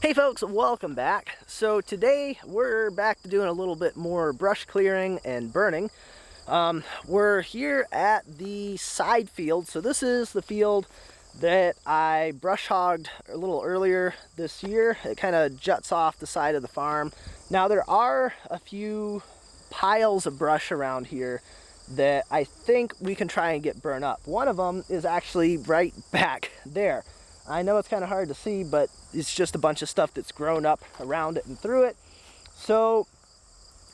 Hey folks, welcome back. So today we're back to doing a little bit more brush clearing and burning. We're here at the side field. So this is the field that I brush hogged a little earlier this year. It kind of juts off the side of the farm. Now there are a few piles of brush around here that I think we can try and get burned up. One of them is actually right back there. I know it's kind of hard to see, but it's just a bunch of stuff that's grown up around it and through it. So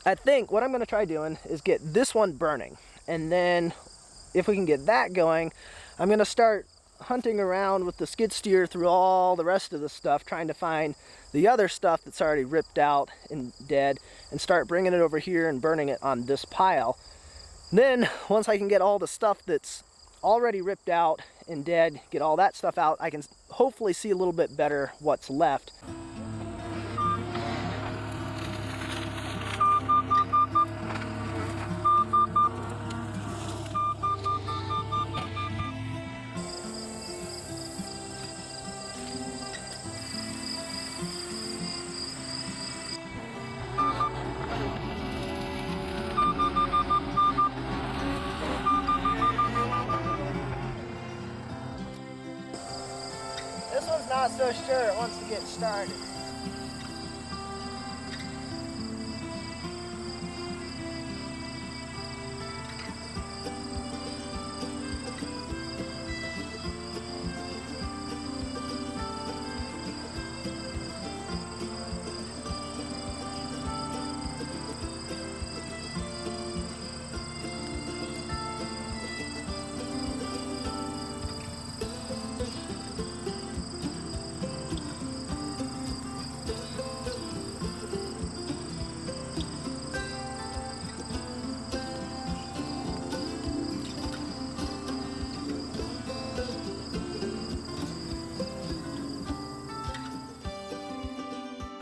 I think what I'm going to try doing is get this one burning. And then if we can get that going, I'm going to start hunting around with the skid steer through all the rest of the stuff, trying to find the other stuff that's already ripped out and dead, and start bringing it over here and burning it on this pile. Then once I can get all the stuff that's already ripped out and dead, get all that stuff out, I can hopefully see a little bit better what's left. This one's not so sure it wants to get started.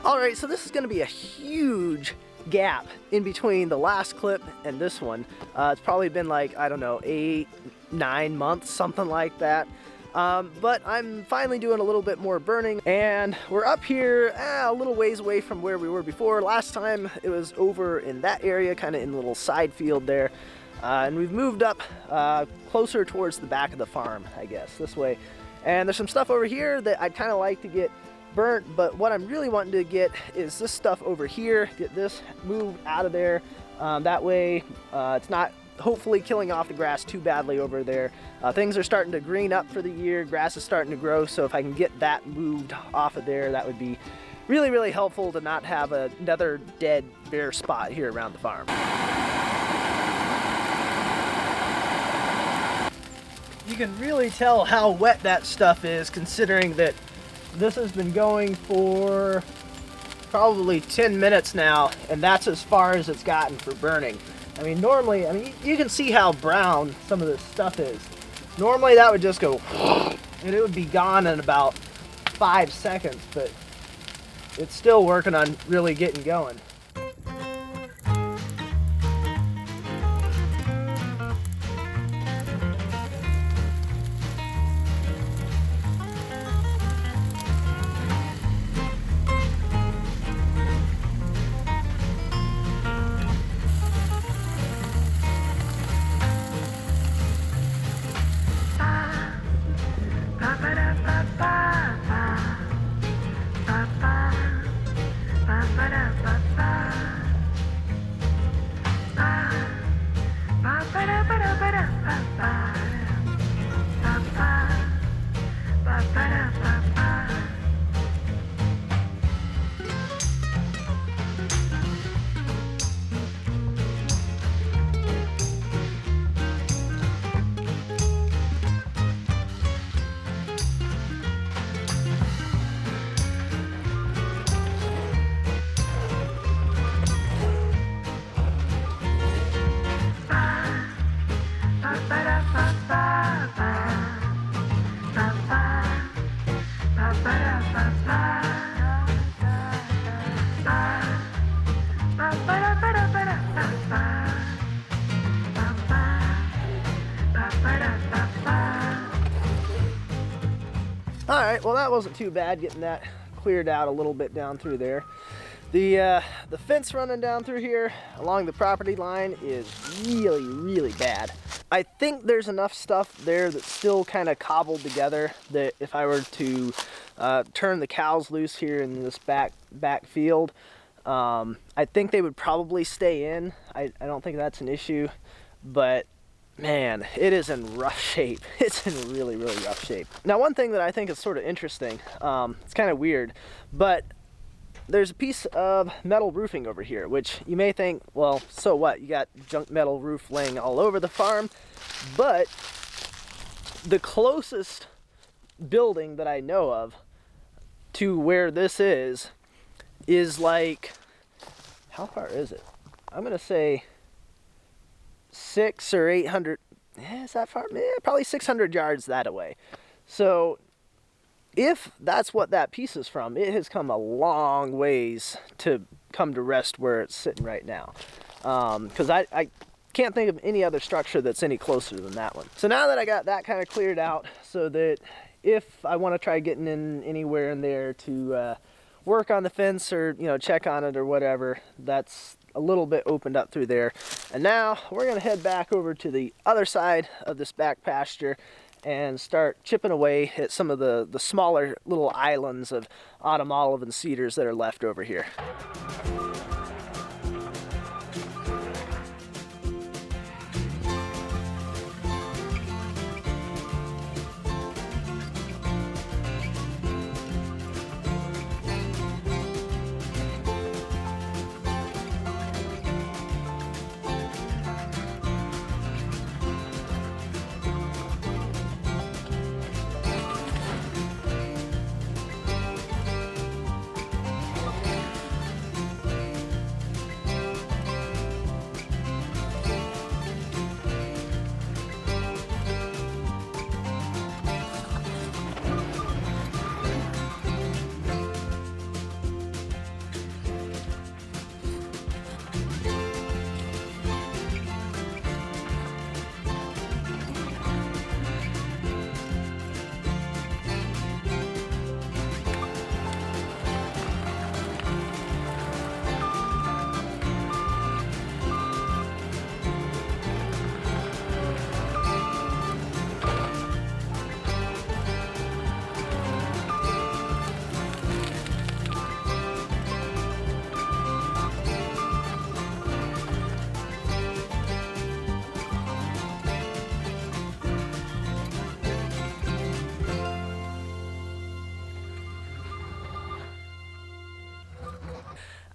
Alright, so this is going to be a huge gap in between the last clip and this one. It's probably been like, I don't know, 8-9 months, something like that. But I'm finally doing a little bit more burning, and we're up here a little ways away from where we were before. Last time it was over in that area, kind of in a little side field there. And we've moved up closer towards the back of the farm, I guess, this way. And there's some stuff over here that I'd kind of like to get burnt, but what I'm really wanting to get is this stuff over here, get this moved out of there. That way it's not hopefully killing off the grass too badly over there. Things are starting to green up for the year, grass is starting to grow, so if I can get that moved off of there, that would be really, really helpful to not have another dead bare spot here around the farm. You can really tell how wet that stuff is, considering that this has been going for probably 10 minutes now, and that's as far as it's gotten for burning. I mean, normally, you can see how brown some of this stuff is. Normally that would just go, and it would be gone in about 5 seconds, but it's still working on really getting going. Alright, well that wasn't too bad getting that cleared out a little bit down through there. The fence running down through here along the property line is really, really bad. I think there's enough stuff there that's still kind of cobbled together that if I were to turn the cows loose here in this back field, I think they would probably stay in. I don't think that's an issue, but man, it is in rough shape. It's in really, really rough shape. Now, one thing that I think is sort of interesting, it's kind of weird, but there's a piece of metal roofing over here, which you may think, well, so what? You got junk metal roof laying all over the farm, but the closest building that I know of to where this is like, how far is it? I'm gonna say 600 or 800, is that far? Probably 600 yards that away. So if that's what that piece is from, it has come a long ways to come to rest where it's sitting right now. Because I can't think of any other structure that's any closer than that one. So now that I got that kind of cleared out, so that if I want to try getting in anywhere in there to work on the fence or, you know, check on it or whatever, that's a little bit opened up through there. And now we're going to head back over to the other side of this back pasture and start chipping away at some of the smaller little islands of autumn olive and cedars that are left over here.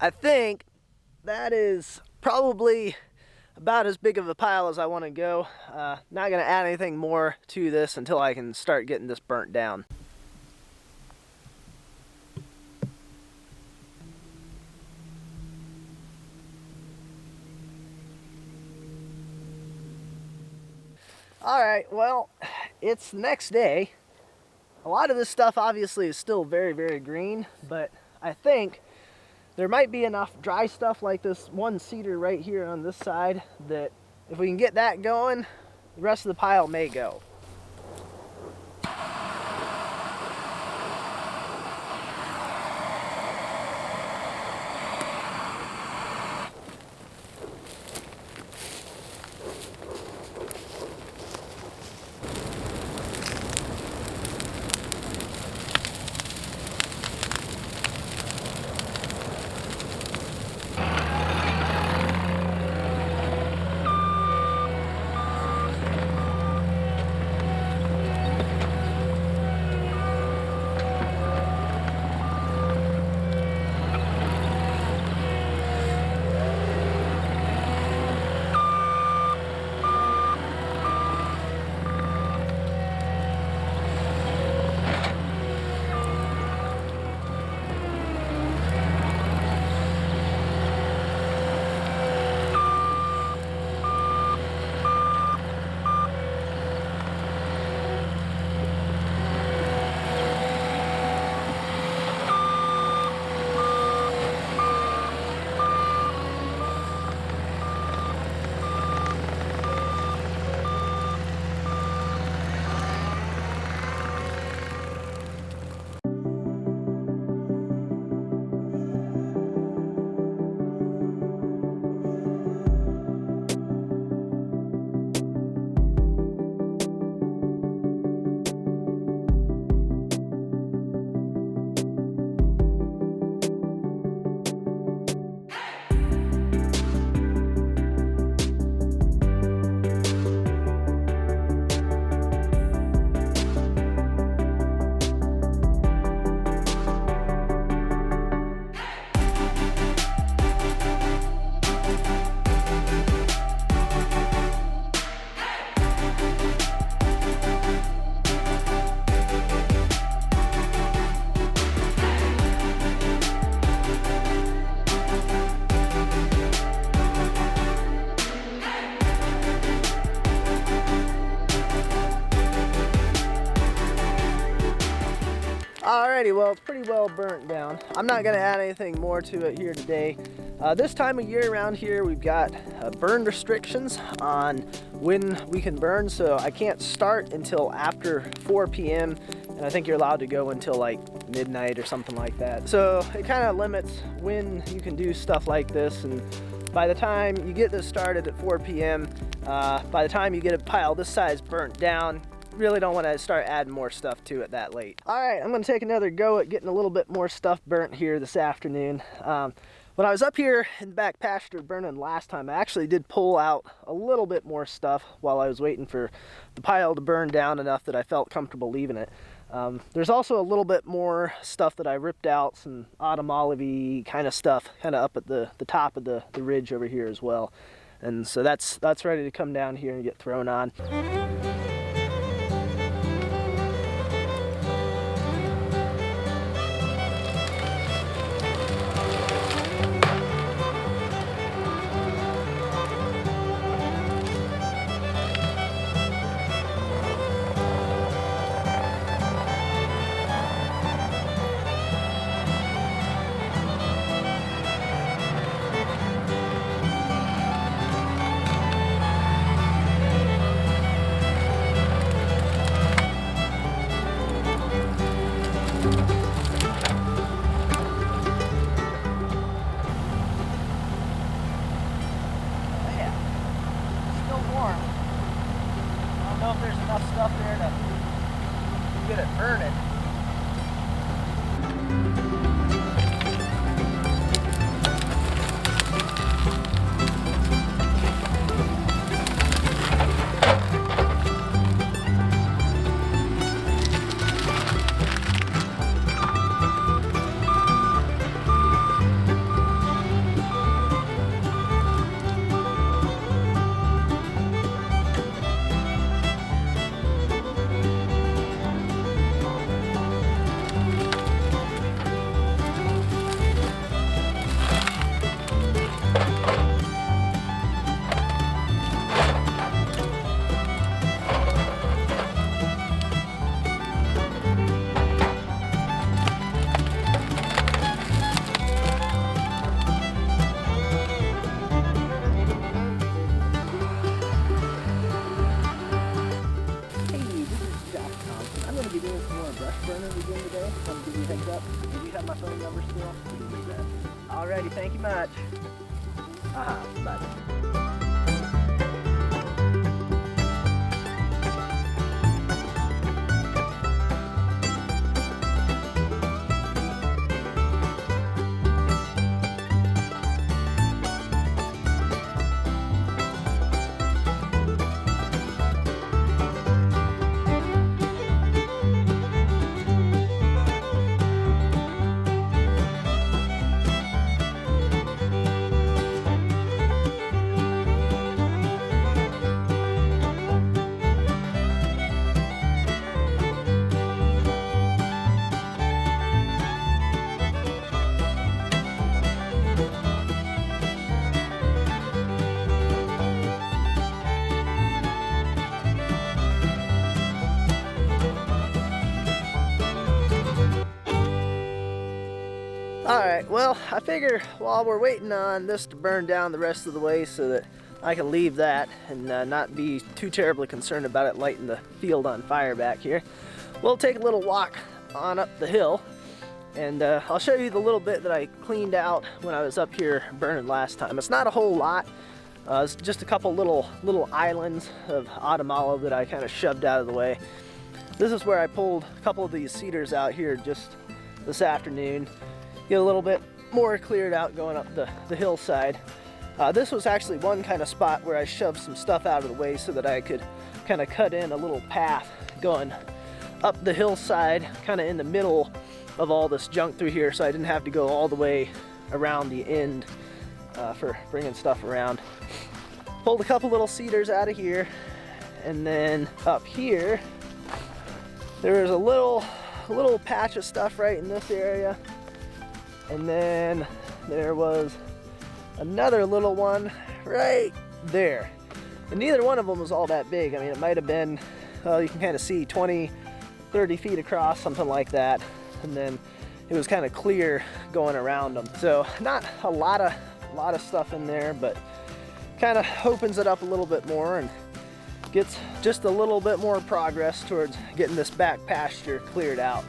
I think that is probably about as big of a pile as I want to go. Not going to add anything more to this until I can start getting this burnt down. Alright, well, it's the next day. A lot of this stuff obviously is still very, very green, but I think there might be enough dry stuff like this one cedar right here on this side that if we can get that going, the rest of the pile may go. Alrighty, well, it's pretty well burnt down. I'm not gonna add anything more to it here today. This time of year around here, we've got burn restrictions on when we can burn, so I can't start until after 4 p.m. and I think you're allowed to go until like midnight or something like that. So it kind of limits when you can do stuff like this, and by the time you get this started at 4 p.m., by the time you get a pile this size burnt down, really don't want to start adding more stuff to it that late. All right, I'm going to take another go at getting a little bit more stuff burnt here this afternoon. When I was up here in the back pasture burning last time, I actually did pull out a little bit more stuff while I was waiting for the pile to burn down enough that I felt comfortable leaving it. There's also a little bit more stuff that I ripped out, some autumn olive-y kind of stuff, kind of up at the top of the ridge over here as well. And so that's ready to come down here and get thrown on. I don't know if there's enough stuff there to get it burning. Alrighty, thank you much. Bye. Alright, well, I figure while we're waiting on this to burn down the rest of the way so that I can leave that and not be too terribly concerned about it lighting the field on fire back here, we'll take a little walk on up the hill, and I'll show you the little bit that I cleaned out when I was up here burning last time. It's not a whole lot. It's just a couple little islands of autumn olive that I kind of shoved out of the way. This is where I pulled a couple of these cedars out here just this afternoon. Get a little bit more cleared out going up the hillside. This was actually one kind of spot where I shoved some stuff out of the way so that I could kind of cut in a little path going up the hillside, kind of in the middle of all this junk through here, so I didn't have to go all the way around the end for bringing stuff around. Pulled a couple little cedars out of here, and then up here there's a little patch of stuff right in this area. And then there was another little one right there. And neither one of them was all that big. I mean, it might have been, well, you can kind of see 20, 30 feet across, something like that. and then it was kind of clear going around them. So not a lot of stuff in there, but kind of opens it up a little bit more and gets just a little bit more progress towards getting this back pasture cleared out.